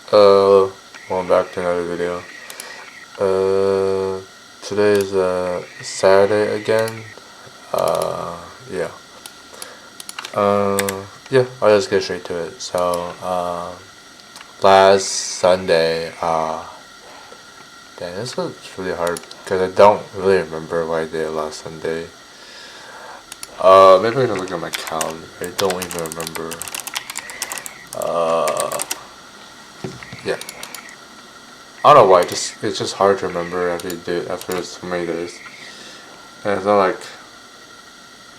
Going back to another video. Uh, Today is Saturday again. Yeah. Yeah. I'll just get straight to it. So, last Sunday. Dang, this was really hard because I don't really remember what I did last Sunday. Maybe I can look at my calendar. I don't even remember. Uh, yeah. I don't know why. It's just hard to remember after so many days. And it's not like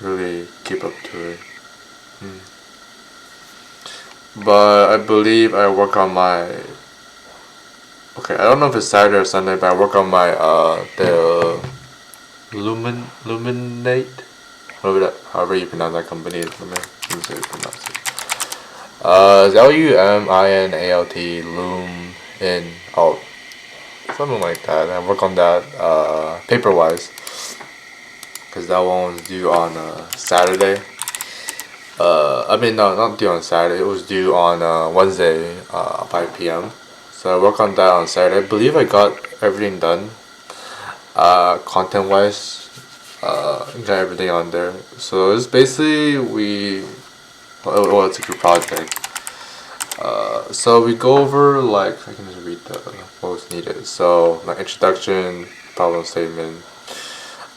really keep up to it. Hmm. But I believe I work on my. Okay, I don't know if it's Saturday or Sunday, but I work on my the Luminate. However you pronounce that company. Let me see how you pronounce it. It's LUMINALT Loom in Alt. Something like that. And I work on that paper wise. Because that one was due on Saturday. I mean, no, not due on Saturday. It was due on Wednesday, 5 p.m. So I worked on that on Saturday. I believe I got everything done, content wise. Got everything on there. So it's basically well, it's a group project. So we go over like I can just read what was needed. So my introduction, problem statement,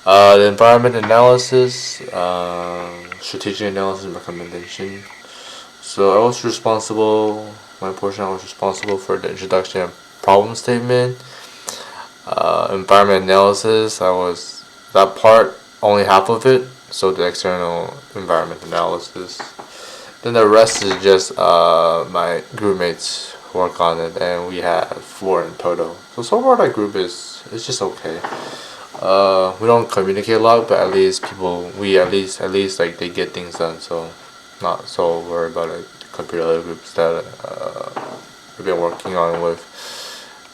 the environment analysis, strategic analysis and recommendation. So my portion I was responsible for the introduction and problem statement. Environment analysis, that part, only half of it, so the external environment analysis. Then the rest is just my group mates work on it, and we have 4 in total. So far that group is just okay. We don't communicate a lot, but at least like they get things done. So not so worried about it compared to other groups that we've been working on with.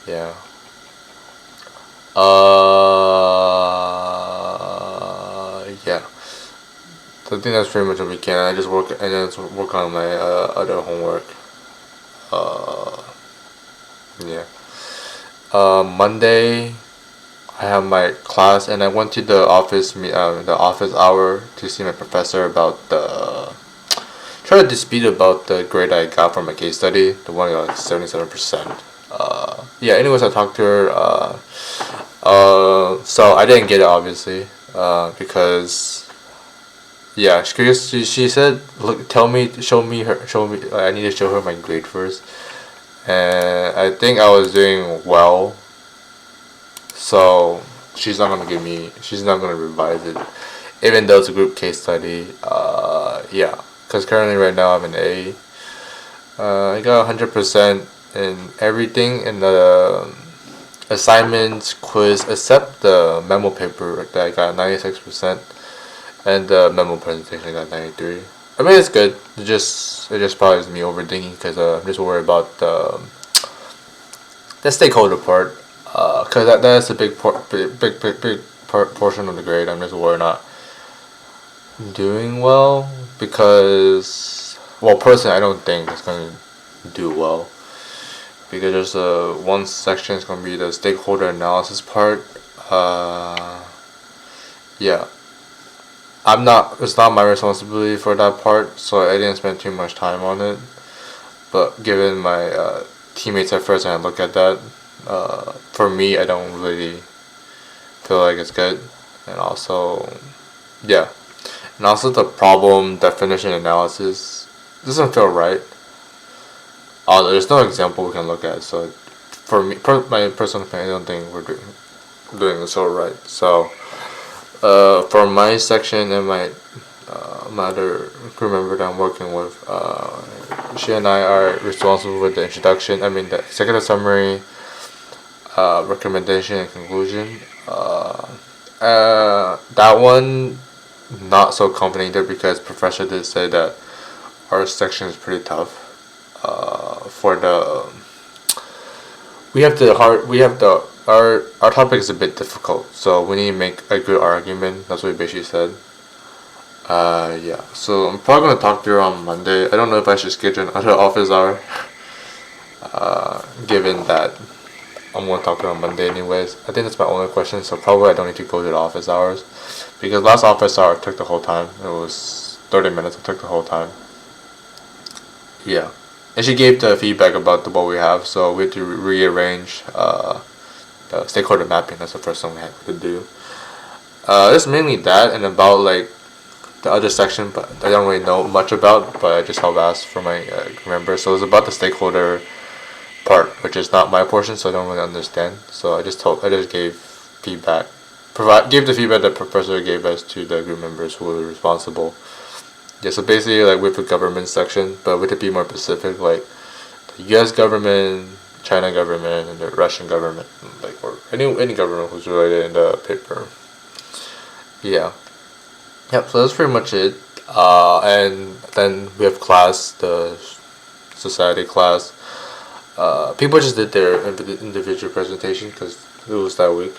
Yeah. Yeah. So I think that's pretty much a weekend. I just work on my other homework. Yeah. Monday, I have my class, and I went to the office hour to see my professor about try to dispute about the grade I got from my case study, the one I got 77%. Yeah. Anyways, I talked to her. So I didn't get it obviously. Because yeah, she said, look, show me. I need to show her my grade first, and I think I was doing well. So she's not gonna revise it, even though it's a group case study. Yeah, because currently right now I'm an A. I got 100% in everything in the assignments, quiz, except the memo paper that I got 96%, and the memo presentation I got 93. I mean it's good. It just probably is me overthinking because I'm just worried about the stakeholder part. Cause that's a big portion of the grade. I'm just worried not doing well because personally I don't think it's gonna do well because there's one section is gonna be the stakeholder analysis part. Yeah, It's not my responsibility for that part, so I didn't spend too much time on it. But given my teammates at first, and I look at that, for me, I don't really feel like it's good, and also, yeah, and also the problem definition analysis doesn't feel right. There's no example we can look at, so for me, my personal opinion, I don't think we're doing this all right. So, for my section and my other crew member that I'm working with, she and I are responsible with the introduction. I mean, the executive summary, recommendation, and conclusion. That one, not so confident either because professor did say that our section is pretty tough. For the we have the our topic is a bit difficult, so we need to make a good argument. That's what he basically said. Yeah. So I'm probably gonna talk to her on Monday. I don't know if I should schedule another office hour. given that I'm going to talk to her on Monday anyways. I think that's my only question, so probably I don't need to go to the office hours. Because last office hour took the whole time. It was 30 minutes, it took the whole time. Yeah. And she gave the feedback about what we have, so we had to rearrange the stakeholder mapping. That's the first thing we had to do. It's mainly that, and about like the other section, but I don't really know much about. But I just helped ask for my members. So it's about the stakeholder part, which is not my portion, so I don't really understand. So I just gave feedback, gave the feedback the professor gave us to the group members who were responsible. Yeah, so basically like with the government section, but with it be more specific, like the U.S. government, China government, and the Russian government, like or any government who's related in the paper. Yeah. Yep. So that's pretty much it. And then we have class, the society class. People just did their individual presentation because it was that week.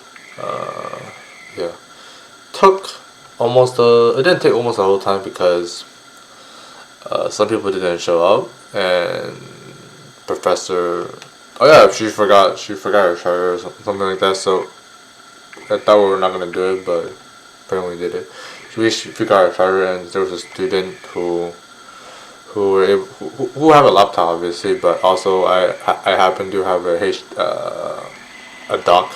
Yeah. Took almost it didn't take almost the whole time because some people didn't show up and professor. Oh yeah, she forgot her charter or something like that. So I thought we were not gonna do it, but apparently we did it. She forgot her charter, and there was a student who were able, who have a laptop obviously, but also I happen to have a dock,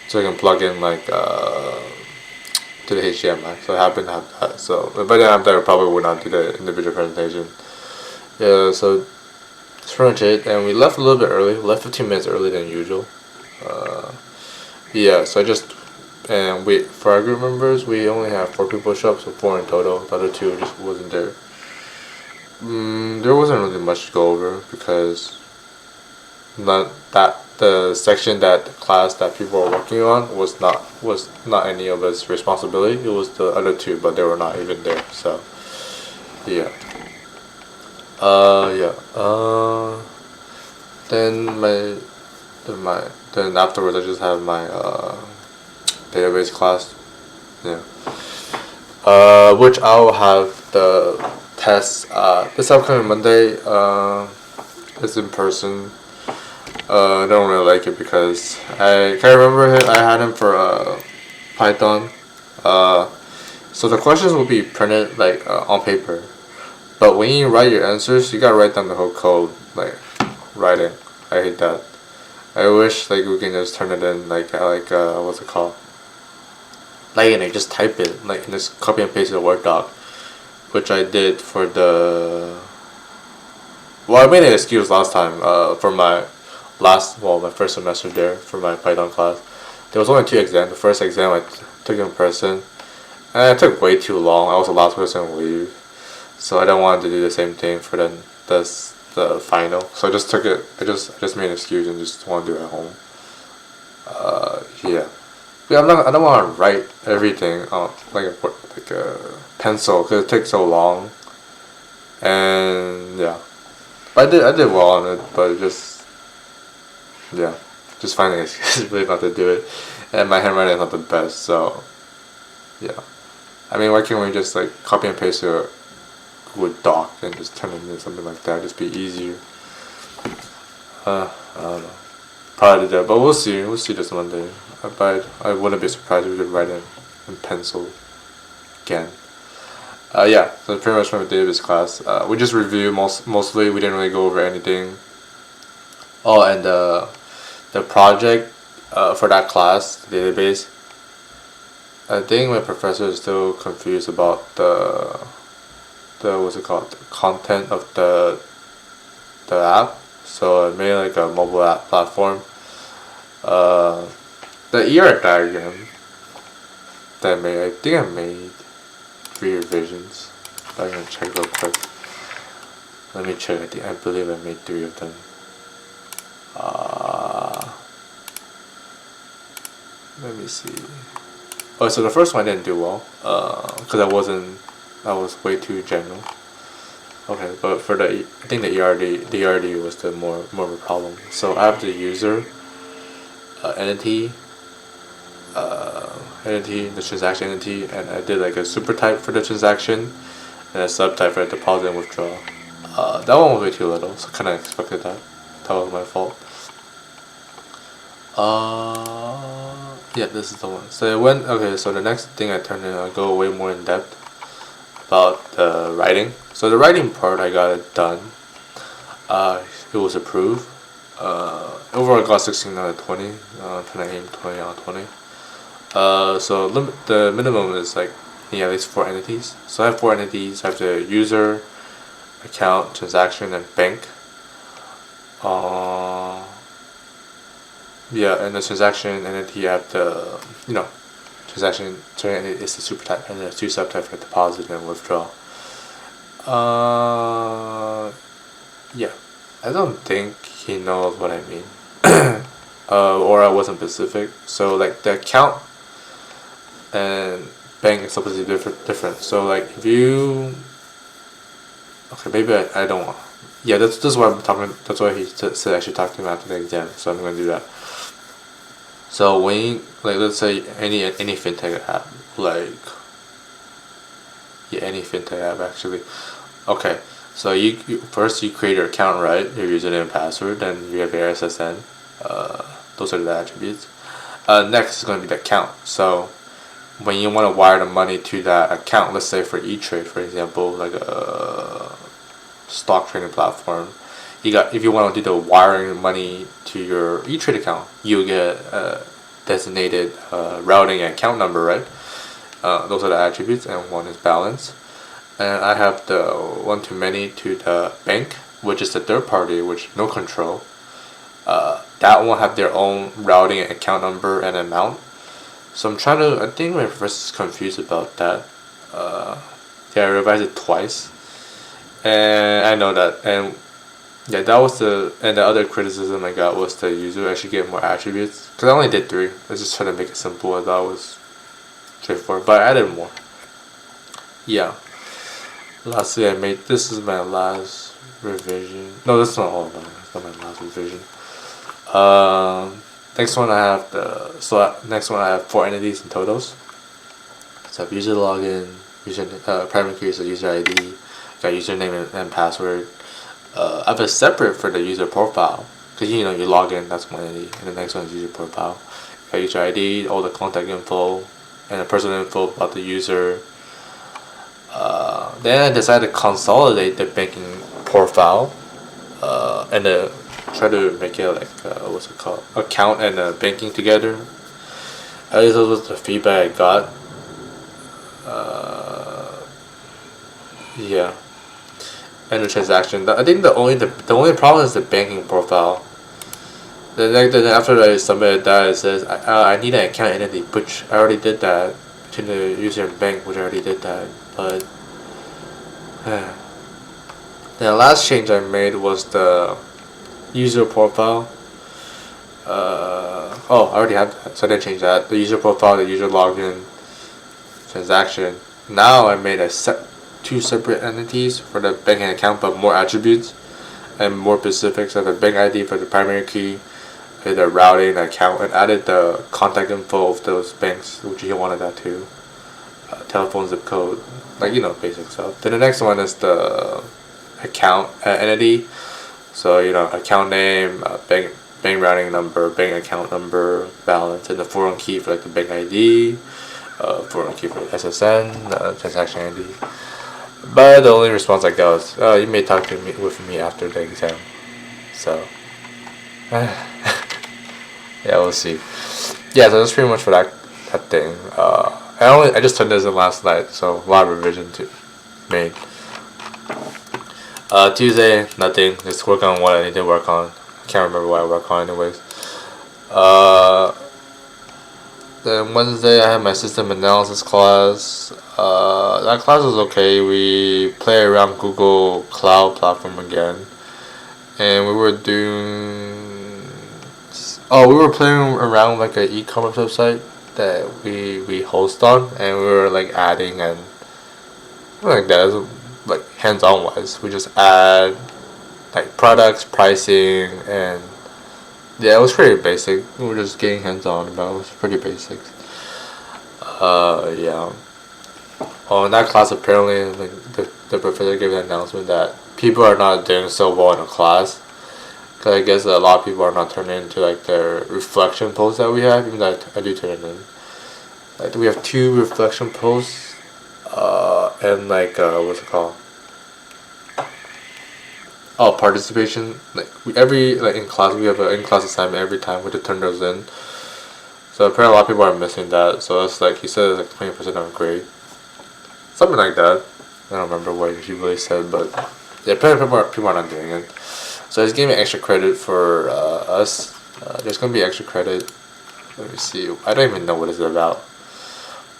so I can plug in like to the HDMI. So I happen to have that. So but then after I probably would not do the individual presentation. Yeah, so that's pretty much it. And we left a little bit early. We left 15 minutes early than usual. Yeah, so I just and we for our group members we only have 4 people show up, so 4 in total. The other 2 just wasn't there. There wasn't really much to go over because not that the section that the class that people were working on was not any of us responsibility. It was the other 2, but they were not even there. So yeah. Yeah. Then then afterwards I just have my database class. Yeah. Which I'll have the test this upcoming Monday. It's in person. I don't really like it because I can't remember it. I had him for Python. So the questions will be printed like on paper, but when you write your answers, you gotta write down the whole code like writing. I hate that. I wish like we can just turn it in like what's it called? Like and just type it like and just copy and paste the Word doc, which I did for the. Well, I made an excuse last time for my my first semester there for my Python class. There was only 2 exams. The first exam I took in person, and it took way too long. I was the last person to leave, so I don't want to do the same thing for the final. So I just took it. I just made an excuse and just want to do it at home. Yeah. Yeah, I don't want to write everything on like a pencil because it takes so long. And yeah, but I did well on it, but it just finding excuses really not to do it, and my handwriting is not the best, so yeah. I mean, why can't we just like copy and paste a Google Doc and just turn it into something like that? Just be easier. I don't know. Probably did that, but we'll see. We'll see this Monday. But I wouldn't be surprised if we could write it in pencil again. Yeah, so that's pretty much my database class. We just reviewed mostly. We didn't really go over anything. Oh, and the project for that class, the database. I think my professor is still confused about the what's it called, the content of the app. So I made like a mobile app platform. The ER diagram that I think I made 3 revisions. I'm gonna check real quick. Let me check. I believe I made 3 of them. Let me see. Oh, so the first one I didn't do well. Because I was way too general. Okay, but for I think the ERD was the more of a problem. So I have the user, entity, the transaction entity, and I did like a super type for the transaction, and a subtype for the deposit and withdrawal. That one was way too little, so kind of expected that. that was my fault. Yeah, this is the one. So it went okay. So the next thing I turned in, I'll go way more in depth about the writing. So the writing part, I got it done. It was approved. Overall, I got 16 out of 20. Trying to aim 20 out of 20. So the minimum is like at least 4 entities. So I have 4 entities. I have the user, account, transaction, and bank. Yeah, and the transaction entity, I have the transaction entity is the super type, and the 2 subtypes for deposit and withdrawal. Yeah, I don't think he knows what I mean. Or I wasn't specific. So like the account and bank is supposed to be different. So like if you, okay, maybe I don't want. Yeah, that's what I'm talking. That's why he said I should talk to him after the exam. So I'm gonna do that. So when you, like, let's say any fintech app, like any fintech app actually. Okay, so you first you create your account, right? Your username and password, then you have your SSN. Those are the attributes. Next is going to be the account. So when you want to wire the money to that account, let's say for E-Trade, for example, like a stock trading platform, if you want to do the wiring money to your E-Trade account, you get a designated routing and account number, right? Those are the attributes, and one is balance. And I have the one-to-many to the bank, which is the third party, which no control. That one have their own routing and account number and amount. So I'm trying to. I think my professor is confused about that. Yeah, I revised it twice, and I know that. And yeah, that was the other criticism I got was the user actually get more attributes. Cause I only did 3. I was just trying to make it simple. I thought it was straightforward, but I added more. Yeah. Lastly, this is my last revision. No, that's not all of mine. It's not my last revision. Next one I have next one I have 4 entities in totals. So I have user login, primary key is the user ID, got username and password. I have a separate for the user profile, because you log in, that's one entity, and the next one is user profile. Got user ID, all the contact info, and the personal info about the user. Then I decided to consolidate the banking profile, and try to make it like what's it called, account and banking together. At least that was the feedback I got. Yeah, and the transaction. I think the only problem is the banking profile. Then after I submitted that, it says I need an account entity, which I already did that, to the user and bank, which I already did that, but. The last change I made was the user profile. I already have that, so I didn't change that. The user profile, the user login, transaction. Now I made 2 separate entities for the banking account, but more attributes and more specifics. I have a bank ID for the primary key, the routing, account, and added the contact info of those banks, which you wanted that too. Telephone, zip code, like basic stuff. Then the next one is the account entity. So account name, bank routing number, bank account number, balance, and the foreign key for like the bank ID, foreign key for SSN, transaction ID. But the only response I got was, you may talk with me after the exam. So yeah, we'll see. Yeah, so that's pretty much for that thing. I just turned this in last night, so a lot of revision made. Tuesday, nothing. Just work on what I need to work on. I can't remember what I work on anyways. Then Wednesday I had my system analysis class. That class was okay. We play around Google Cloud Platform again, and we were playing around like an e-commerce website that we host on, and we were like adding and like that, like hands-on wise. We just add like products, pricing, and yeah, it was pretty basic. We were just getting hands-on, but it was pretty basic. Yeah. In that class, apparently, like the professor gave an announcement that people are not doing so well in the class, Cause I guess a lot of people are not turning into like their reflection posts that we have. Even though I do turn it in. Like we have 2 reflection posts, and like what's it called? Oh, participation. Like every like in class we have an in class assignment every time. We have to turn those in. So apparently a lot of people are missing that. So it's like he said it's like 20% of grade, something like that. I don't remember what he really said, but yeah, apparently people are not doing it. So he's giving extra credit for us. There's gonna be extra credit. Let me see. I don't even know what it's about.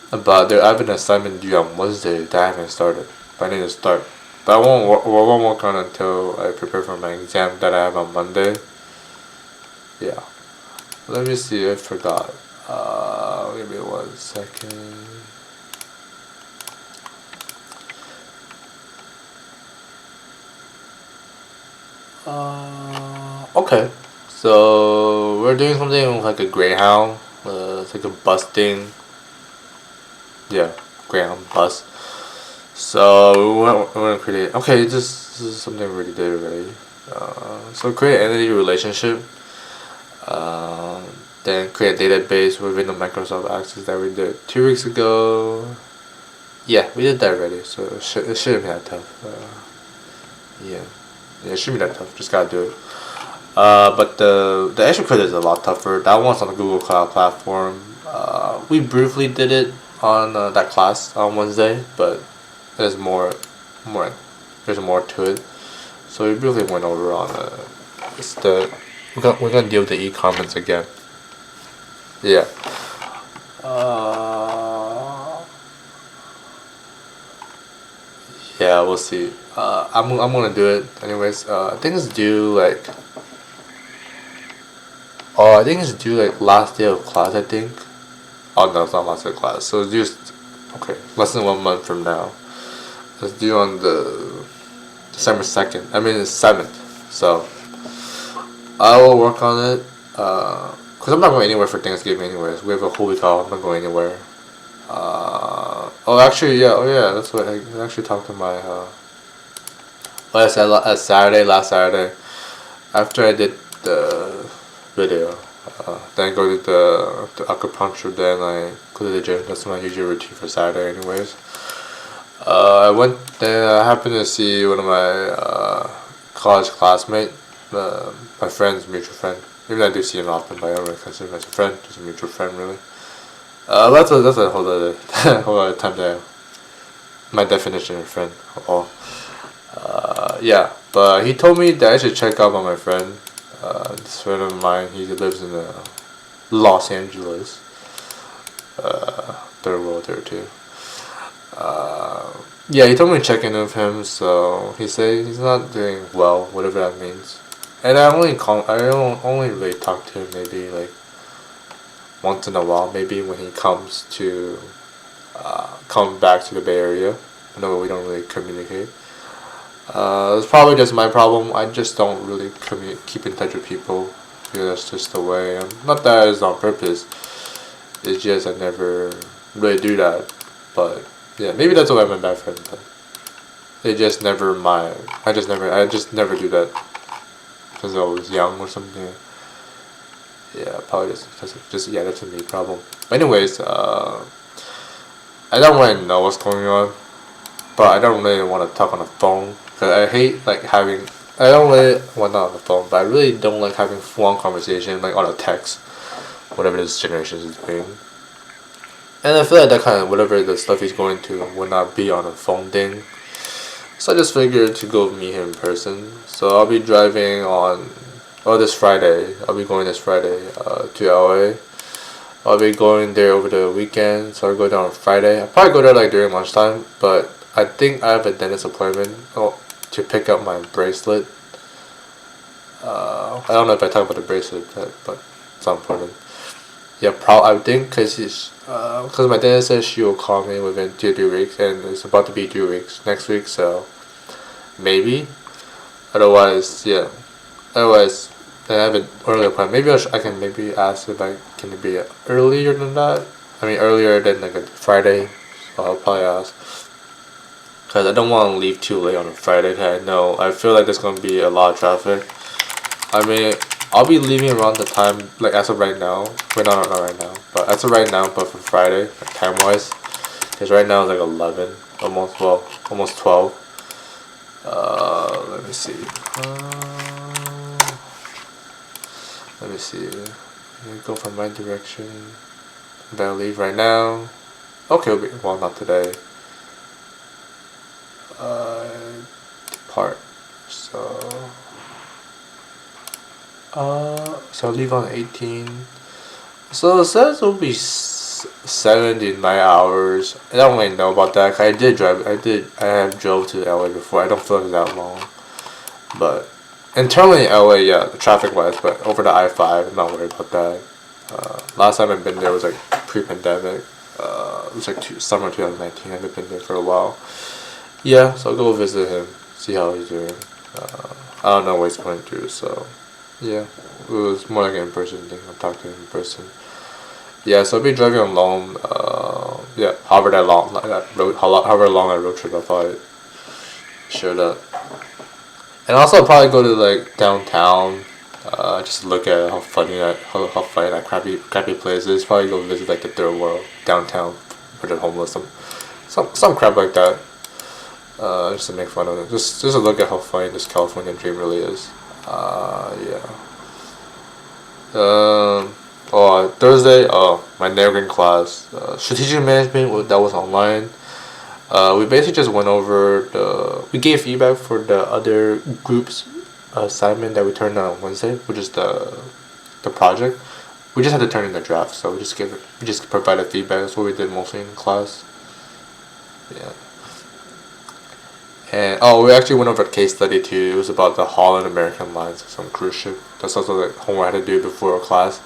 But I have an assignment due on Wednesday that I haven't started. But I need to start. But I won't work on it until I prepare for my exam that I have on Monday. Yeah. Let me see. I forgot. Give me 1 second. Okay. So we're doing something with like a Greyhound. It's like a bus thing. Yeah, Greyhound bus. So we want to create. Okay, this is something we already did already. So create an entity relationship. Uh, then create a database within the Microsoft Access that we did 2 weeks ago. Yeah, we did that already, so it shouldn't be that tough. Yeah, it shouldn't be that tough. Just gotta do it. But the extra credit is a lot tougher. That one's on the Google Cloud platform. We briefly did it on that class on Wednesday, but there's more. There's more to it. So we briefly went over on it's the we're gonna deal with the e-comments again. Yeah. Yeah, we'll see. I'm gonna do it anyways. I think it's due like. Oh, I think it's due like last day of class. I think. Oh no, it's not last day of class. So it's just okay. Less than 1 month from now. It's due on the December 2nd. I mean, it's 7th. So I will work on it. Cause I'm not going anywhere for Thanksgiving anyways. We have a whole week off. I'm not going anywhere. Oh, actually, yeah. Oh, yeah. That's what I actually talked to my. What I said last Saturday, after I did the video, then I go to the acupuncture. Then I go to the gym. That's my usual routine for Saturday, anyways. I went. Then I happened to see one of my college classmate, my friend's mutual friend. Even though I do see him often, but I don't really consider him as a friend. Just a mutual friend, really. That's a whole other whole other time there. My definition of friend. Oh. Yeah, but he told me that I should check up on my friend. This friend of mine, he lives in Los Angeles. Third world there too. Yeah, he told me to check in with him, so he said he's not doing well, whatever that means. And I don't only really talk to him maybe like once in a while, maybe when he comes to come back to the Bay Area. I know we don't really communicate. It's probably just my problem. I just don't really keep in touch with people because that's just the way I am. Not that it's on purpose. It's just I never really do that. But yeah, maybe that's why I'm a bad friend. But it just never my. I just never do that because I was young or something. Yeah, probably just yeah, that's a me problem. But anyways, I don't really know what's going on, but I don't really want to talk on the phone because I hate like having. I don't really well not on the phone, but I really don't like having full-on conversation like on a text, whatever this generation is doing. And I feel like that kind of whatever the stuff he's going to would not be on a phone thing. So I just figured to go meet him in person. So I'll be driving on. Oh, this Friday. I'll be going this Friday to LA. I'll be going there over the weekend, so I'll go down on Friday. I'll probably go there like during lunchtime, but I think I have a dentist appointment to pick up my bracelet. I don't know if I talk about the bracelet, but it's not important. Yeah, I think because my dentist says she will call me within 2 or 3 weeks, and it's about to be 2 weeks next week, so maybe. Otherwise, yeah. Otherwise, I have an early appointment. Maybe I can maybe ask if I can it be earlier than that. I mean earlier than like a Friday. So I'll probably ask. Cause I don't want to leave too late on a Friday. Cause I feel like there's gonna be a lot of traffic. I mean, I'll be leaving around the time, like as of right now. Wait, no, not right now. But as of right now, but for Friday, like time wise, because right now it's like 11, almost, well, almost 12. Let me see. Let me see. Let me go from my direction. Better leave right now. Okay, well, not today. Depart. So leave on 18. So it says it'll be 79 hours. I don't really know about that. I did drive. I have drove to LA before. I don't feel it's that long. But internally in LA, yeah, the traffic wise. But over the I-5, I'm not worried about that. Last time I've been there was like pre-pandemic. It was like summer 2019. I haven't been there for a while. Yeah, so I'll go visit him, see how he's doing. I don't know what he's going through, so yeah, it was more like an in-person thing. I'll talk to him in person. Yeah, so I'll be driving alone. Yeah, however long that road trip I probably showed up. And also I'll probably go to like downtown, just look at how funny that crappy place is. Probably go visit like the third world downtown, for the homeless, some crap like that. Just to make fun of it. Just to look at how funny this California dream really is. Yeah. Thursday, my networking class, strategic management, that was online. We basically just went over we gave feedback for the other group's assignment that we turned on Wednesday, which is the project. We just had to turn in the draft, so we just provided feedback. That's what we did mostly in class. Yeah. And we actually went over a case study too. It was about the Holland American Lines, some cruise ship. That's also the homework I had to do before class.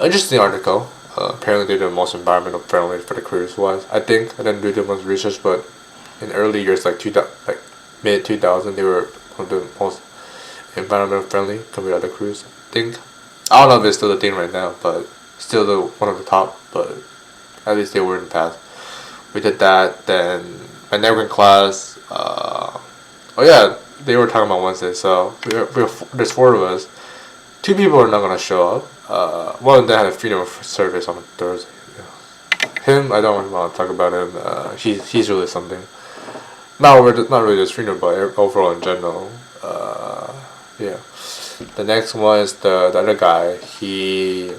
Interesting article. Apparently they did the most environmental friendly for the cruise wise. I think I didn't do too much research, but in early years like mid 2000, they were one of the most environmental friendly compared to other cruise. I think I don't know if it's still the thing right now, but still one of the top. But at least they were in the past. We did that. Then my networking class. They were talking about Wednesday. So there's 4 of us. 2 people are not gonna show up. One of them had a funeral service on Thursday. Yeah. Him, I don't want to talk about him. He's really something. Not really this funeral, but overall in general. Yeah. The next one is the other guy. He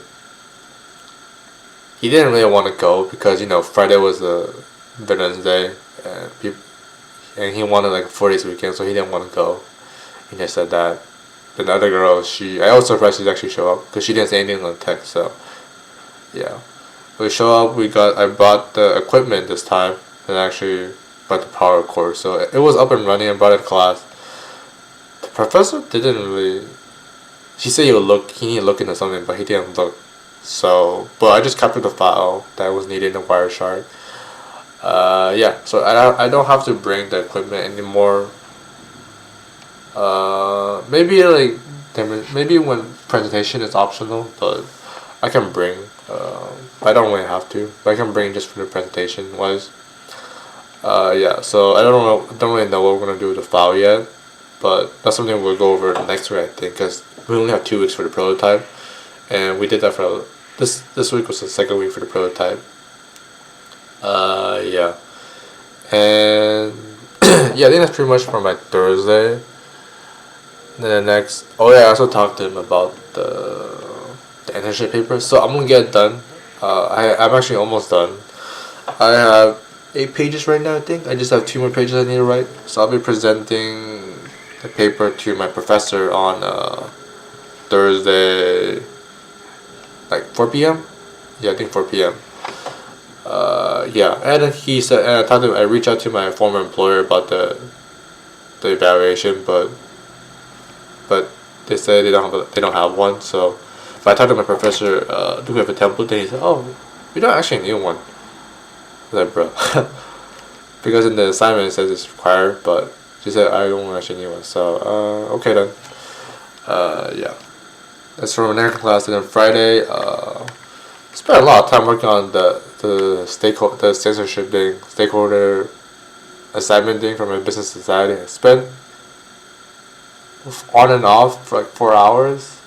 didn't really want to go because Friday was a Veterans Day and he wanted like a 4 days weekend, so he didn't want to go. He just said that. Then the other girl, I was surprised she actually showed up because she didn't say anything on the text. So yeah, we show up. I bought the equipment this time and actually bought the power cord, so it was up and running. I brought it to class. The professor didn't really. She said he needed to look into something, but he didn't look. So, but I just captured the file that was needed in the Wireshark. Yeah, so I don't have to bring the equipment anymore. Maybe when presentation is optional, but I can bring. I don't really have to, but I can bring just for the presentation wise. Yeah, so I don't really know what we're gonna do with the file yet, but that's something we'll go over next week, I think, because we only have 2 weeks for the prototype, and we did that for this week was the second week for the prototype. Yeah, and yeah, I think that's pretty much for my Thursday. Then the next, I also talked to him about the internship paper, so I'm gonna get it done. I'm actually almost done. I have 8 pages right now, I think. I just have 2 more pages I need to write. So I'll be presenting the paper to my professor on Thursday, like 4 p.m. Yeah, I think 4 p.m. Yeah, and then he said, and I reached out to my former employer about the evaluation, but they said they don't have one. So, if I talked to my professor, do we have a template? Then he said, we don't actually need one. I was like, bro, because in the assignment it says it's required, but she said I don't actually need one. So, okay then. Yeah, that's for my next class. And then Friday, spent a lot of time working on the censorship thing, stakeholder assignment thing for my business society. I spent on and off for like 4 hours.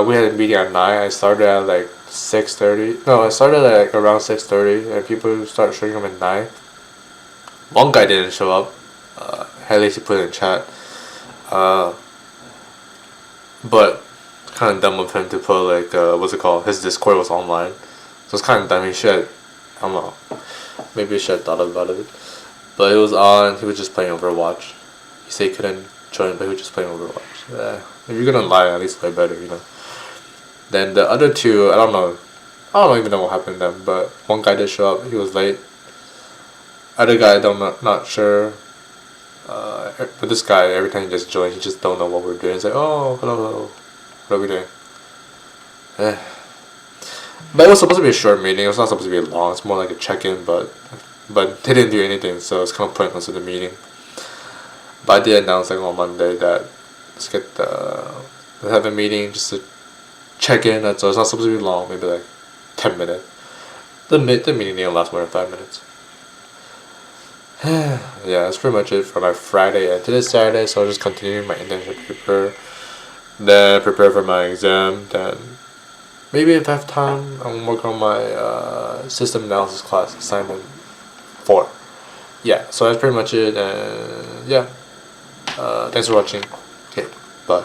We had a meeting at 9. I started at like 6:30. No, I started at like around 6:30, and people started showing up at 9. One guy didn't show up. At least he put it in chat. But kind of dumb of him to put like what's it called? His Discord was online, so it's kind of dumb. He should, I don't know, maybe he should have thought about it. But it was on. He was just playing Overwatch. He said he couldn't join, but he was just playing Overwatch. Yeah, if you're gonna lie, at least play better, you know. Then the other two, I don't know. I don't even know what happened to them, but one guy did show up. He was late. Other guy, I'm not sure. But this guy, every time he just joins, he just don't know what we're doing. He's like, oh, hello, hello. What are we doing? Eh. But it was supposed to be a short meeting. It was not supposed to be long. It's more like a check-in, but they didn't do anything, so it's kind of pointless to the meeting. But I did announce like on Monday that let's have a meeting just to check in. That's all. It's not supposed to be long. Maybe like 10 minutes. The meeting didn't last more than 5 minutes. Yeah, that's pretty much it for my Friday and today's Saturday. So I'll just continue my internship paper, then prepare for my exam. Then maybe if I have time, I'm work on my system analysis class assignment 4. Yeah, so that's pretty much it. And yeah, thanks for watching. Okay, bye.